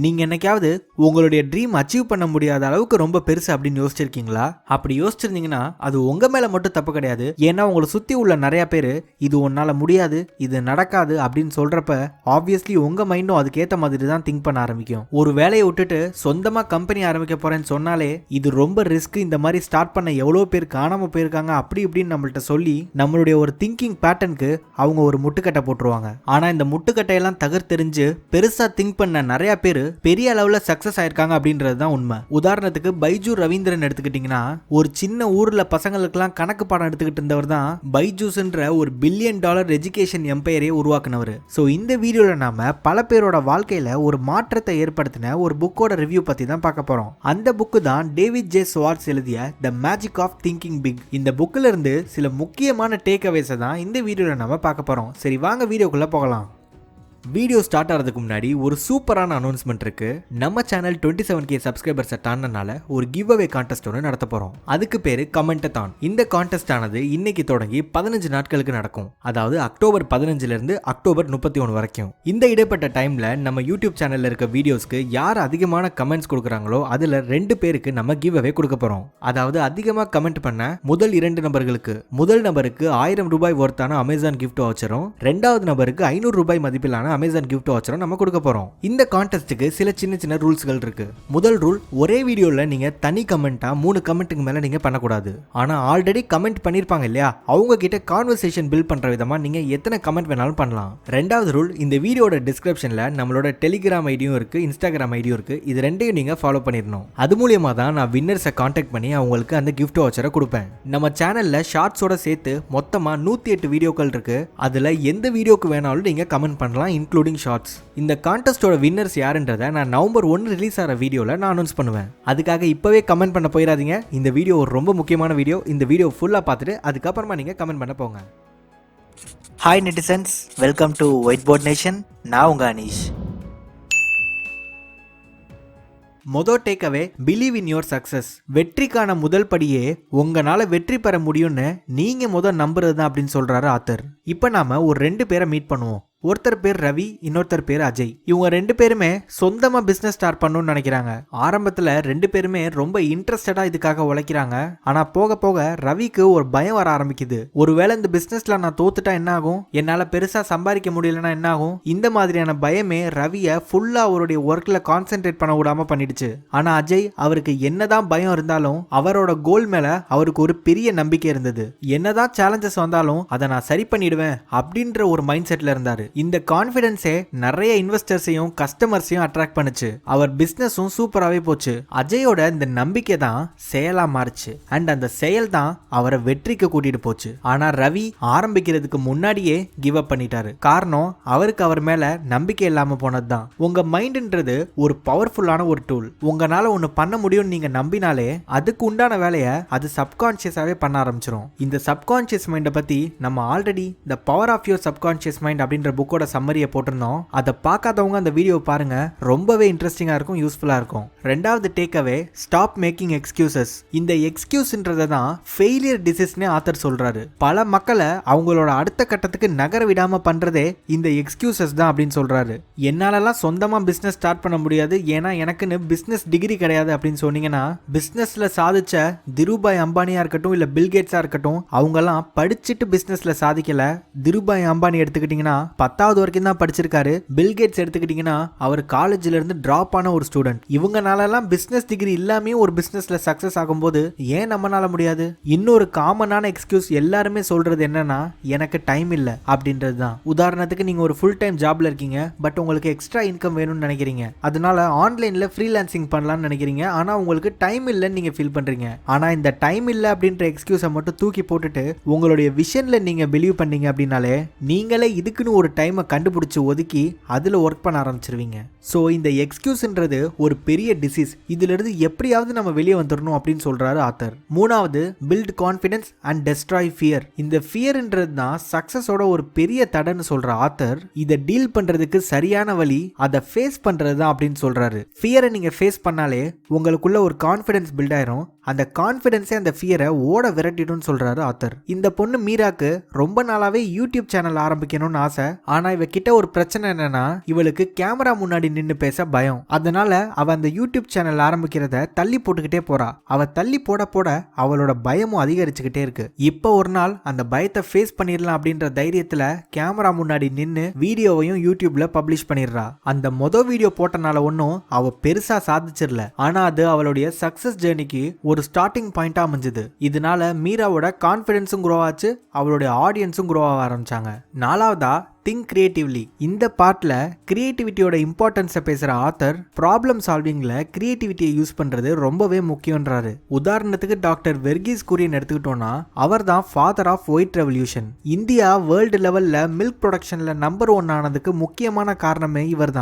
நீங்க என்னைக்காவது உங்களுடைய ட்ரீம் அச்சீவ் பண்ண முடியாத அளவுக்கு ரொம்ப பெருசு அப்படின்னு யோசிச்சிருக்கீங்களா? அப்படி யோசிச்சிருந்தீங்கன்னா அது உங்க மேல மட்டும் தப்பு கிடையாது. ஏன்னா உங்களை சுத்தி உள்ள நிறைய பேர் இது உன்னால முடியாது, இது நடக்காது அப்படின்னு சொல்றப்ப ஆப்வியஸ்லி உங்க மைண்டும் அதுக்கேற்ற மாதிரி தான் திங்க் பண்ண ஆரம்பிக்கும். ஒரு வேலையை விட்டுட்டு சொந்தமா கம்பெனி ஆரம்பிக்க போறேன்னு சொன்னாலே இது ரொம்ப ரிஸ்க், இந்த மாதிரி ஸ்டார்ட் பண்ண எவ்வளோ பேர் காணாம போயிருக்காங்க அப்படி இப்படின்னு நம்மள்ட்ட சொல்லி நம்மளுடைய ஒரு திங்கிங் பேட்டர்னுக்கு அவங்க ஒரு முட்டுக்கட்டை போட்டுருவாங்க. ஆனா இந்த முட்டுக்கட்டையெல்லாம் தகர்த்தெறிஞ்சு பெருசா திங்க் பண்ண நிறைய பேர் பெரிய அளவுல சக்சஸ் ஆயிருக்காங்க அப்படின்றது தான் உண்மை. உதாரணத்துக்கு பைஜூ ரவீந்திரன் எடுத்துக்கிட்டீங்கன்னா ஒரு சின்ன ஊர்ல பசங்களுக்கெல்லாம் கணக்கு பாடம் எடுத்துக்கிட்டு இருந்தவர் தான் பைஜூஸ்ன்ற ஒரு $1 பில்லியன் எஜுகேஷன் எம்பையரே உருவாக்குனவர். ஸோ இந்த வீடியோல நாம பல பேரோட வாழ்க்கையில ஒரு மாற்றத்தை ஏற்படுத்தின ஒரு புக்கோட ரிவ்யூ பத்தி தான் பார்க்க போறோம். அந்த புக்கு தான் டேவிட் ஜே ஸ்வார்ட்ஸ் எழுதிய the magic of thinking big. இந்த புக்ல இருந்து சில முக்கியமான டேக் அவேஸை தான் இந்த வீடியோல நம்ம பார்க்க போறோம். சரி வாங்க வீடியோக்குள்ள போகலாம். வீடியோ ஸ்டார்ட் ஆகிறதுக்கு முன்னாடி ஒரு சூப்பரான அனௌன்ஸ்மெண்ட் இருக்கு. நம்ம சேனல் 27K சப்ஸ்கிரைபர்ஸை தாண்டனால ஒரு கிவ் அவே கான்டெஸ்ட் ஒன்று நடத்த போறோம். அதுக்கு பேரு கமெண்ட்-a-thon. இந்த கான்டெஸ்ட் ஆனது இன்னைக்கு தொடங்கி 15 நாட்களுக்கு நடக்கும். அதாவது அக்டோபர் 15 இருந்து அக்டோபர் 31 வரைக்கும். இந்த இடைப்பட்ட டைம்ல நம்ம யூடியூப் சேனல்ல இருக்க வீடியோஸ்க்கு யார் அதிகமான கமெண்ட்ஸ் கொடுக்குறாங்களோ அதுல 2 பேருக்கு நம்ம கிவ் அவே கொடுக்க போறோம். அதாவது அதிகமா கமெண்ட் பண்ண முதல் 2 நபர்களுக்கு, முதல் நபருக்கு $1000 ஒர்த்தான அமேசான் கிஃப்ட் வவுச்சரும், ரெண்டாவது நபருக்கு $500 மதிப்பிலான அமேசான் கிஃப்ட் வவுச்சரும் நம்ம கொடுக்க போறோம். இந்த கான்டெஸ்ட்டுக்கு சில சின்ன சின்ன ரூல்ஸ்கள் இருக்கு. முதல் ரூல், ஒரே வீடியோல நீங்க தனி கமெண்டா 3 கமெண்ட்டுக்கு மேல நீங்க பண்ணக்கூடாது. ஆனா ஆல்ரெடி கமெண்ட் பண்ணிருப்பாங்க இல்லையா, அவங்க கிட்ட கான்வர்சேஷன் பில்ட் பண்ற விதமா நீங்க எத்தனை கமெண்ட் வேணாலும் பண்ணலாம். ரெண்டாவது ரூல், இந்த வீடியோட டிஸ்கிரிப்ஷன்ல நம்மளோட டெலிகிராம் ஐடியும் இருக்கு, இன்ஸ்டாகிராம் ஐடியும் இருக்கு. இது ரெண்டையும் நீங்க ஃபாலோ பண்ணிடணும். அது மூலியமா தான் நான் வின்னர்ஸை கான்டாக்ட் பண்ணி அவங்களுக்கு அந்த கிஃப்ட் வவுச்சரை கொடுப்பேன். நம்ம சேனல்ல ஷார்ட்ஸோட சேர்த்து மொத்தமா 108 வீடியோக்கள் இருக்கு. அதுல எந்த வீடியோக்கு வேணாலும் நீங்க கமெண்ட் பண்ணலாம், இன்க்ளூடிங் ஷார்ட்ஸ். இந்த கான்டெஸ்டோட வின்னர்ஸ் யாருன்றதை நான் நவம்பர் 1 ரிலீஸ் ஆகிற வீடியோவில் நான் அனௌன்ஸ் பண்ணுவேன். அதுக்காக இப்போவே கமெண்ட் பண்ண போயிடாதீங்க. இந்த வீடியோ ஒரு ரொம்ப முக்கியமான வீடியோ. இந்த வீடியோ ஃபுல்லாக பார்த்துட்டு அதுக்கப்புறமா நீங்கள் கமெண்ட் பண்ண போங்க. Hi netizens, welcome to Whiteboard Nation. நான் உங்கள் அனீஷ். மொதல் takeaway, believe in your success. வெற்றிக்கான முதல் படியே உங்களால வெற்றி பெற முடியும்னு நீங்க முதல் நம்புறது தான் அப்படின்னு சொல்றாரு ஆத்தர். இப்போ நாம ஒரு 2 பேரை மீட் பண்ணுவோம். ஒருத்தர் பேர் ரவி, இன்னொருத்தர் பேர் அஜய். இவங்க 2 பேருமே சொந்தமா பிசினஸ் ஸ்டார்ட் பண்ணணும்னு நினைக்கிறாங்க. ஆரம்பத்துல 2 பேருமே ரொம்ப இன்ட்ரெஸ்டடா இதுக்காக உழைக்கிறாங்க. ஆனா போக போக ரவிக்கு ஒரு பயம் வர ஆரம்பிக்குது. ஒருவேளை இந்த பிசினஸ்ல நான் தோத்துட்டா என்ன ஆகும், என்னால பெருசா சம்பாதிக்க முடியலன்னா என்ன ஆகும், இந்த மாதிரியான பயமே ரவியை ஃபுல்லா அவருடைய ஒர்க்ல கான்சென்ட்ரேட் பண்ண விடாம பண்ணிடுச்சு. ஆனா அஜய், அவருக்கு என்னதான் பயம் இருந்தாலும் அவரோட கோல் மேல அவருக்கு ஒரு பெரிய நம்பிக்கை இருந்தது. என்னதான் சேலஞ்சஸ் வந்தாலும் அதை நான் சரி பண்ணிடுவேன் அப்படின்ற ஒரு மைண்ட் செட்ல இருந்தாரு. இந்த கான்ஃபிடன்ஸே நிறைய இன்வெஸ்டர்ஸையும் கஸ்டமர்ஸையும் அட்ராக்ட் பண்ணுச்சு. அவர் பிசினஸும் சூப்பராகவே போச்சு. அஜயோட இந்த நம்பிக்கை தான் செயலா மாறுச்சு. அண்ட் அந்த செயல் தான் அவரை வெற்றிக்கு கூட்டிட்டு போச்சு. ஆனா ரவி ஆரம்பிக்கிறதுக்கு முன்னாடியே கிவ் அப் பண்ணிட்டாரு. காரணம், அவருக்கு அவர் மேல நம்பிக்கை இல்லாம போனதுதான். உங்க மைண்ட்ன்றது ஒரு பவர்ஃபுல்லான ஒரு டூல். உங்களால ஒன்னு பண்ண முடியும்னு நீங்க நம்பினாலே அதுக்கு உண்டான வேலையை அது சப்கான்சியஸாவே பண்ண ஆரம்பிச்சிடும். இந்த சப்கான்சியஸ் மைண்டை பத்தி நம்ம already the power of your subconscious mind அப்படின்ற புக்கோட சம்மரியை போட்டிருந்தோம். அதை பார்க்காதவங்க அந்த வீடியோ பாருங்க, ரொம்பவே இன்ட்ரெஸ்டிங்கா இருக்கும், யூஸ்ஃபுல்லா இருக்கும். ரெண்டாவது டேக்அவே, ஸ்டாப் மேக்கிங் எக்ஸ்கியூசஸ். இந்த எக்ஸ்கியூஸ்ன்றதை தான் ஃபெயிலியர் டிசீஸ்னு ஆத்தர் சொல்றாரு. பல மக்களை அவங்களோட அடுத்த கட்டத்துக்கு நகர விடாம பண்றதே இந்த எக்ஸ்கியூசஸ் தான் அப்படின்னு சொல்றாரு. என்னாலலாம் சொந்தமா பிசினஸ் ஸ்டார்ட் பண்ண முடியாது, ஏன்னா எனக்குன்னு பிசினஸ் டிகிரி கிடையாது அப்படின்னு சொன்னீங்கன்னா, பிசினஸ்ல சாதிச்ச திருபாய் அம்பானியா இருக்கட்டும் இல்ல பில்கேட்ஸா இருக்கட்டும், அவங்கெல்லாம் படிச்சுட்டு பிசினஸ்ல சாதிக்கல. திருபாய் அம்பானி எடுத்துக்கிட்டீங்கன்னா 10வது வரைக்கும் தான் படிச்சிருக்காரு. பில்கேட்ஸ் எடுத்துக்கிட்டீங்கன்னா அவர் காலேஜ்ல இருந்து டிராப் ஆன ஒரு ஸ்டூடெண்ட். இவங்கனாலலாம் பிசினஸ் டிகிரி இல்லாமே ஒரு பிசினஸ்ல சக்சஸ் ஆகும்போது ஏன் நம்மளால முடியாது? இன்னொரு காமனான எக்ஸ்கியூஸ் எல்லாருமே சொல்றது என்னன்னா, எனக்கு டைம் இல்ல அப்படின்றது தான். உதாரணத்துக்கு நீங்க ஒரு ஃபுல் டைம் ஜாப்ல இருக்கீங்க, பட் உங்களுக்கு எக்ஸ்ட்ரா இன்கம் வேணும்னு நினைக்கிறீங்க. அதனால ஆன்லைன்ல ஃப்ரீலான்சிங் பண்ணலாம்னு நினைக்கிறீங்க. ஆனா உங்களுக்கு டைம் இல்லைன்னு நீங்க ஃபீல் பண்றீங்க. ஆனா இந்த டைம் இல்ல அப்படின்ற எக்ஸ்கியூஸை மட்டும் தூக்கி போட்டுட்டு உங்களுடைய விஷன்ல நீங்க பிலீவ் பண்ணீங்க அப்படின்னாலே நீங்களே இதுக்குன்னு ஒரு டைமை கண்டுபிடிச்சு ஒதுக்கி அதுல ஒர்க் பண்ண ஆரம்பிச்சிருவீங்க. ஸோ இந்த எக்ஸ்கியூஸ்ன்றது ஒரு பெரிய டிசீஸ். இதுல இருந்து எப்படியாவது நம்ம வெளியே வந்துடணும் அப்படின்னு சொல்றாரு ஆத்தர். மூணாவது, build confidence and destroy fear. இந்த ஃபியர்ன்றது தான் சக்சஸோட ஒரு பெரிய தடைன்னு சொல்ற ஆத்தர். இதை டீல் பண்றதுக்கு சரியான வழி அதை ஃபேஸ் பண்றது தான் அப்படின்னு சொல்றாரு. ஃபியரை நீங்க ஃபேஸ் பண்ணாலே உங்களுக்குள்ள ஒரு கான்ஃபிடன்ஸ் பில்ட் ஆயிரும். அந்த கான்ஃபிடன்ஸே அந்த ஃபியரை ஓட விரட்டிடும்னு சொல்றாரு ஆத்தர். இந்த பொண்ணு மீராக்கு ரொம்ப நாளாவே யூடியூப் சேனல் ஆரம்பிக்கணும்னு ஆசை. ஆனா இவ கிட்ட ஒரு பிரச்சனை என்னன்னா இவளுக்கு கேமரா முன்னாடி நின்னு பேச பயம். அதனால அவ அந்த யூடியூப் சேனல் ஆரம்பிக்கிறத தள்ளி போட்டுக்கிட்டே போறா. அவ தள்ளி போட போட அவளோட பயமும் அதிகரிச்சுக்கிட்டே இருக்கு. இப்ப ஒரு நாள் அந்த பயத்தை ஃபேஸ் பண்ணிடலாம் அப்படின்ற தைரியத்துல கேமரா முன்னாடி நின்னு வீடியோவையும் யூடியூப்ல பப்ளிஷ் பண்ணிடுறா. அந்த வீடியோ போட்டனால ஒன்னும் அவ பெருசா சாதிச்சிடல. ஆனா அது அவளுடைய சக்சஸ் ஜேர்னிக்கு ஒரு ஸ்டார்டிங் பாயிண்டா அமைஞ்சது. இதனால மீராவோட கான்பிடன்ஸும் க்ரோ ஆச்சு, அவளுடைய ஆடியன்ஸும் க்ரோ ஆக ஆரம்பிச்சாங்க. நாலாவதா திங்க் கிரியேட்டிவ்லி. இந்த பார்ட்ல கிரியேட்டிவிட்டியோட இம்பார்ட்டன்ஸை பேசுற ஆத்தர் ப்ராப்ளம் சால்விங்ல கிரியேட்டிவிட்டியை யூஸ் பண்றது ரொம்பவே முக்கியன்றாரு. உதாரணத்துக்கு டாக்டர் வெர்கீஸ் குரியன் எடுத்துக்கிட்டோம்னா அவர் தான் father of white revolution. India world லெவல்ல மில்க் ப்ரொடக்ஷன்ல நம்பர் 1 ஆனதுக்கு முக்கியமான காரணமே இவர்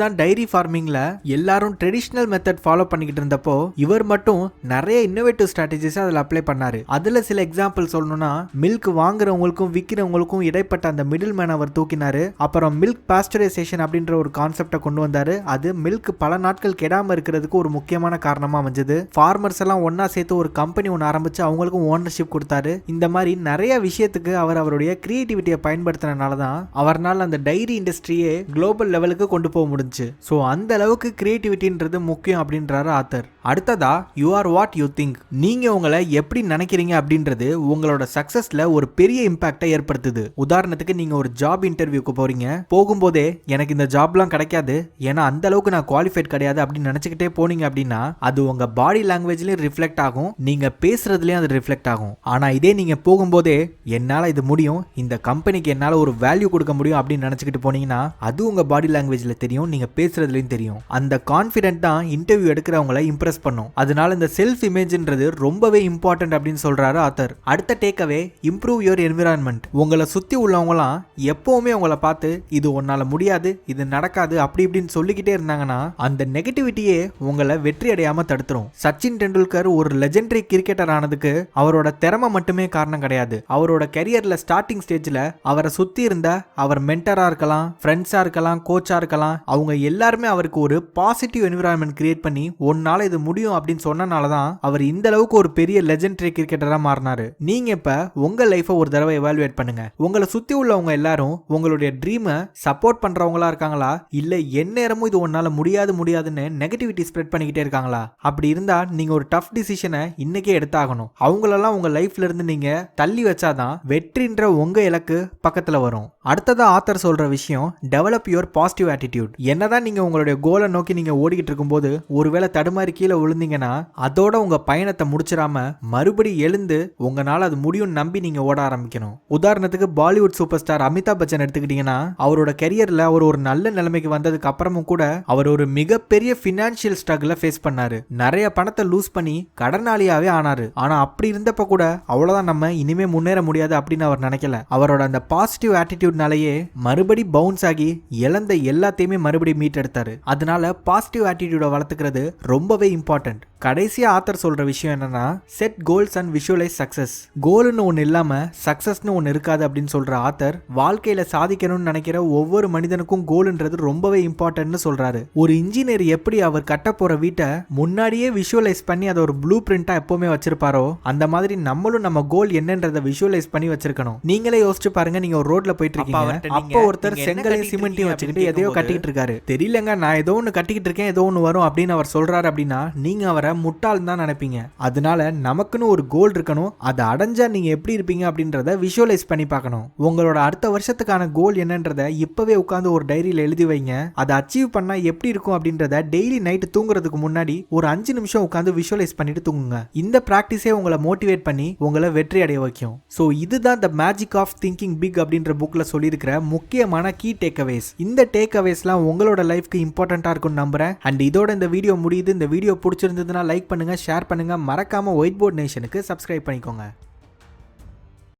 தான் டைரி ஃபார்மிங்ல எல்லாரும் ட்ரெடிஷனல் மெத்தட் ஃபாலோ பண்ணிக்கிட்டு இருந்தப்போ இவர் மட்டும் நிறைய இன்னோவேட்டிவ் ஸ்ட்ராட்டஜிஸ் அதில் அப்ளை பண்ணாரு. அதுல சில எக்ஸாம்பிள் சொல்லணும்னா மில்க் வாங்குறவங்களுக்கும் விற்கிறவங்களுக்கும் இடைப்பட்ட அந்த மிடில் மேன் அவர் தூக்கினாரு. அப்புறம் மில்க் பாஸ்டரைசேஷன் அப்படின்ற ஒரு கான்செப்டை கொண்டு வந்தாரு. அது மில்க் பல நாட்கள் கெடாம இருக்கிறதுக்கு ஒரு முக்கியமான காரணமா அமைஞ்சது. ஃபார்மர்ஸ் எல்லாம் ஒன்னா சேர்த்து ஒரு கம்பெனி ஒன்று ஆரம்பிச்சு அவங்களுக்கும் ஓனர்ஷிப் கொடுத்தாரு. இந்த மாதிரி நிறைய விஷயத்துக்கு அவர் அவருடைய கிரியேட்டிவிட்டியை பயன்படுத்தினால தான் அவரால் அந்த டைரி இண்டஸ்ட்ரியே குளோபல் லெவலுக்கு கொண்டு போக முடிஞ்சு. ஸோ அந்த அளவுக்கு கிரியேட்டிவிட்டின்றது முக்கியம் அப்படின்றாரு ஆத்தர். அடுத்ததா you are what you think. நீங்க உங்களை எப்படி நினைக்கிறீங்க அப்படின்றது உங்களோட சக்சஸ்ல ஒரு பெரிய இம்பாக்டை ஏற்படுத்துது. உதாரணத்துக்கு நீங்க ஒரு ஜாப் இன்டர்வியூக்கு போறீங்க. போகும்போதே எனக்கு இந்த ஜாப்லாம் கிடைக்காது, ஏன்னா அந்த அளவுக்கு நான் குவாலிஃபைட் கிடையாது அப்படின்னு நினைச்சுக்கிட்டே போனீங்க அப்படின்னா அது உங்க பாடி லாங்குவேஜ்லயும் ரிஃப்ளெக்ட் ஆகும், நீங்க பேசுறதுலயும் அது ரிஃப்ளெக்ட் ஆகும். ஆனா இதே நீங்க போகும்போதே என்னால இது முடியும், இந்த கம்பெனிக்கு என்னால ஒரு வேல்யூ கொடுக்க முடியும் அப்படின்னு நினைச்சுக்கிட்டு போனீங்கன்னா அது உங்க பாடி லாங்குவேஜ்ல தெரியும், நீங்க பேசுறதுலயும் தெரியும். அந்த கான்ஃபிடென்ட் தான் இன்டர்வியூ எடுக்கிறவங்களை இம்ப்ரெஸ் பண்ணும். அதனால இந்த செல்ஃப் இமேஜ்ன்றது ரொம்பவே இம்பார்ட்டன்ட் அப்படின்னு சொல்றாரு ஆத்தர். அடுத்த டேக்அவே இம்ப்ரூவ் யுவர் என்விரான்மெண்ட். உங்களை சுத்தி உள்ளவங்களாம் எப்பவுமே உங்களை பார்த்து இது உன்னால முடியாது, இது நடக்காது அப்படி இப்படின்னு சொல்லிக்கிட்டே இருந்தாங்கன்னா அந்த நெகட்டிவிட்டியே உங்களை வெற்றி அடையாம தடுத்துரும். சச்சின் டெண்டுல்கர் ஒரு லெஜெண்டரி கிரிக்கெட்டர் ஆனதுக்கு அவரோட திறமை மட்டுமே காரணம் கிடையாது. அவரோட கரியர்ல ஸ்டார்டிங் ஸ்டேஜ்ல அவரை சுத்தி இருந்த அவர் மென்டரா இருக்கலாம், ஃப்ரெண்ட்ஸா இருக்கலாம், கோச்சா இருக்கலாம், அவங்க எல்லாருமே அவருக்கு ஒரு பாசிட்டிவ் என்விரான்மெண்ட் கிரியேட் பண்ணி ஒன்னால இது முடியும் அப்படின்னு சொன்னனாலதான் அவர் இந்த அளவுக்கு ஒரு பெரிய லெஜெண்டரி கிரிக்கெட்டரா மாறினாரு. நீங்க இப்ப உங்க லைஃபை ஒரு தடவை எவாலுவேட் பண்ணுங்க. உங்களை சுத்தி உள்ளவங்க எல்லாரும் உங்களுடைய ட்ரீமை சப்போர்ட் பண்றவங்களா இருக்காங்களா, இல்ல எந்நேரமும் இது ஒன்னால முடியாதுன்னு நெகட்டிவிட்டி ஸ்ப்ரெட் பண்ணிக்கிட்டே இருக்காங்களா? அப்படி இருந்தா நீங்க ஒரு டஃப் டிசிஷனை இன்னைக்கே எடுத்தாகணும். அவங்களெல்லாம் உங்க லைஃப்ல இருந்து நீங்க தள்ளி வச்சாதான் வெற்றின்ற உங்க இலக்கு பக்கத்துல வரும். அடுத்ததா ஆத்தர் சொல்ற விஷயம் டெவலப் யுவர் பாசிட்டிவ் ஆட்டிடியூட். என்னதான் நீங்க உங்களுடைய கோலை நோக்கி நீங்க ஓடிக்கிட்டு இருக்கும்போது ஒருவேளை தடுமாறி கீழே விழுந்தீங்கன்னா அதோட உங்க பயணத்தை முடிச்சிடாம மறுபடி எழுந்து உங்களால அது முடியும் நம்பி நீங்க ஓட ஆரம்பிக்கணும். உதாரணத்துக்கு பாலிவுட் சூப்பர் ஸ்டார் அமிதாப் பச்சன் எடுத்துக்கிட்டீங்கன்னா அவரோட கெரியர்ல அவர் ஒரு நல்ல நிலைமைக்கு வந்ததுக்கு அப்புறமும் கூட அவர் ஒரு மிகப்பெரிய பினான்சியல் ஸ்ட்ரகிள ஃபேஸ் பண்ணாரு. நிறைய பணத்தை லூஸ் பண்ணி கடனாளியாவே ஆனாரு. ஆனா அப்படி இருந்தப்ப கூட அவ்வளவுதான், நம்ம இனிமே முன்னேற முடியாது அப்படின்னு அவர் நினைக்கல. அவரோட அந்த பாசிட்டிவ் ஆட்டிடியூட்னாலேயே மறுபடி பவுன்ஸ் ஆகி இழந்த எல்லாத்தையுமே மறுபடி மீட் எடுத்தாரு. அதனால பாசிட்டிவ் ஆட்டிடியூட வளர்த்துக்கிறது ரொம்பவே இம்பார்ட்டன்ட். கடைசியா ஆத்தர் சொல்ற விஷயம் என்னன்னா set goals and visualize success. கோல்னு ஒன்னு இல்லாம சக்சஸ்னு ஒன்னு இருக்காது அப்படின்னு சொல்ற ஆத்தர் வாழ்க்கையில சாதிக்கணும்னு நினைக்கிற ஒவ்வொரு மனிதனுக்கும் கோல்ன்றது ரொம்பவே இம்பார்ட்டன்ட்னு சொல்றாரு. ஒரு இன்ஜினியர் எப்படி அவர் கட்ட போற வீட்டை முன்னாடியே விஷுவலைஸ் பண்ணி அதை ஒரு ப்ளூ பிரிண்டா எப்பவுமே வச்சிருப்பாரோ அந்த மாதிரி நம்மளும் நம்ம கோல் என்னன்றதை விஷுவலைஸ் பண்ணி வச்சிருக்கணும். நீங்களே யோசிச்சு பாருங்க, நீங்க ஒரு ரோட்ல போயிட்டு இருக்கீங்க, அப்போ ஒருத்தர் செங்கலையும் சிமெண்டையும் வச்சுக்கிட்டு எதையோ கட்டிக்கிட்டு இருக்காரு. தெரியலங்க, நான் ஏதோ ஒன்னு கட்டிக்கிட்டு இருக்கேன், ஏதோ ஒன்னு வரும் அப்படின்னு அவர் சொல்றாரு அப்படின்னா நீங்க அவரை முட்டாள் தான் நினைப்பீங்க. அதனால நமக்குன்னு ஒரு கோல் இருக்கணும், அதை அடைஞ்சா நீங்க எப்படி இருப்பீங்க அப்படின்றத விஷுவலைஸ் பண்ணி பார்க்கணும். உங்களோட அடுத்த வருஷத்துக்கான கோல் என்னன்றத இப்பவே உட்கார்ந்து ஒரு டைரியில எழுதி வைங்க. அதை அச்சீவ் பண்ணா எப்படி இருக்கும் அப்படின்றத டெய்லி நைட் தூங்குறதுக்கு முன்னாடி ஒரு 5 நிமிஷம் உட்கார்ந்து விஷுவலைஸ் பண்ணிட்டு தூங்குங்க. இந்த பிராக்டிஸே உங்களை மோட்டிவேட் பண்ணி உங்களை வெற்றி அடைய வைக்கும். சோ இதுதான் தி மேஜிக் ஆஃப் திங்கிங் பிக் அப்படின்ற புக்ல சொல்லியிருக்கிற முக்கியமான கீ டேக்அவேஸ். இந்த டேக்அவேஸ்லாம் உங்களோட லைஃப்க்கு இம்பார்ட்டன்ட்டா இருக்கும்னு நம்புறேன். அண்ட் இதோட இந்த வீடியோ முடியுது. இந்த வீடியோ பிடிச்சிருந்ததுன்னா லைக் பண்ணுங்க, ஷேர் பண்ணுங்க, மறக்காம ஒயிட் போர்ட் நேஷனுக்கு சப்ஸ்கிரைப் பண்ணிக்கோங்க.